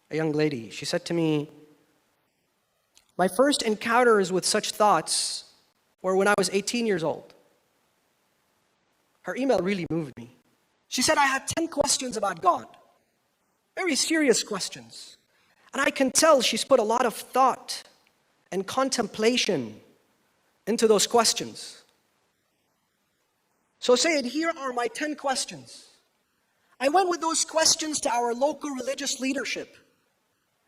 a young lady. She said to me, my first encounters with such thoughts were when I was 18 years old. Her email really moved me. She said, I had 10 questions about God. Very serious questions. And I can tell she's put a lot of thought and contemplation into those questions. So Sayyid, here are my 10 questions. I went with those questions to our local religious leadership.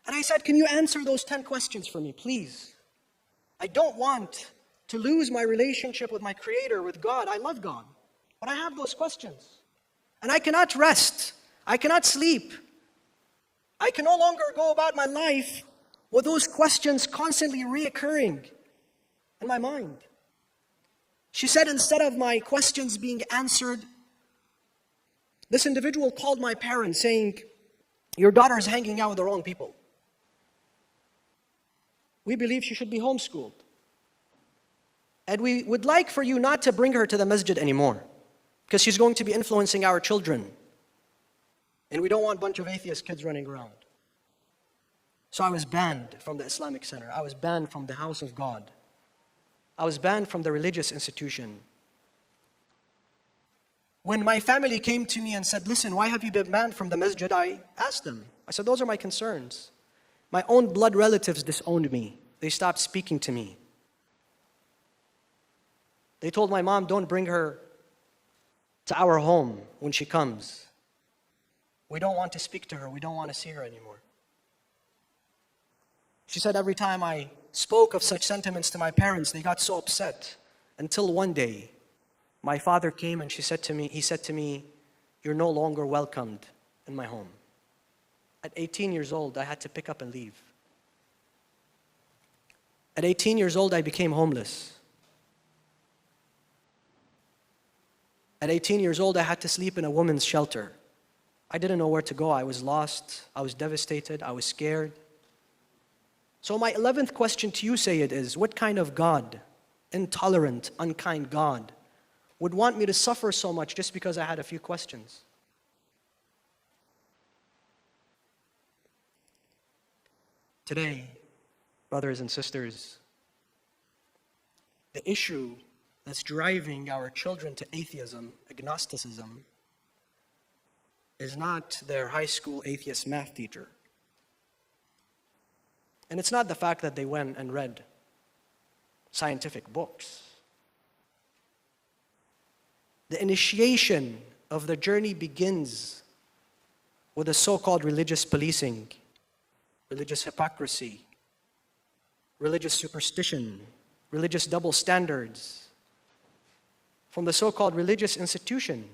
And I said, can you answer those 10 questions for me, please? I don't want to lose my relationship with my Creator, with God. I love God. But I have those questions. And I cannot rest. I cannot sleep. I can no longer go about my life with those questions constantly reoccurring in my mind. She said, instead of my questions being answered, this individual called my parents saying, your daughter is hanging out with the wrong people. We believe she should be homeschooled. And we would like for you not to bring her to the masjid anymore, because she's going to be influencing our children. And we don't want a bunch of atheist kids running around. So I was banned from the Islamic Center. I was banned from the house of God. I was banned from the religious institution. When my family came to me and said, listen, why have you been banned from the masjid? I asked them. I said, those are my concerns. My own blood relatives disowned me. They stopped speaking to me. They told my mom, don't bring her to our home when she comes. We don't want to speak to her. We don't want to see her anymore. She said every time I spoke of such sentiments to my parents, they got so upset. Until one day, my father came and he said to me, you're no longer welcomed in my home. At 18 years old, I had to pick up and leave. At 18 years old, I became homeless. At 18 years old, I had to sleep in a woman's shelter. I didn't know where to go. I was lost. I was devastated. I was scared. So my 11th question to you, Sayyid, is what kind of God, intolerant, unkind God, would want me to suffer so much just because I had a few questions? Today, brothers and sisters, the issue that's driving our children to atheism, agnosticism, is not their high school atheist math teacher. And it's not the fact that they went and read scientific books. The initiation of the journey begins with the so-called religious policing, religious hypocrisy, religious superstition, religious double standards from the so-called religious institution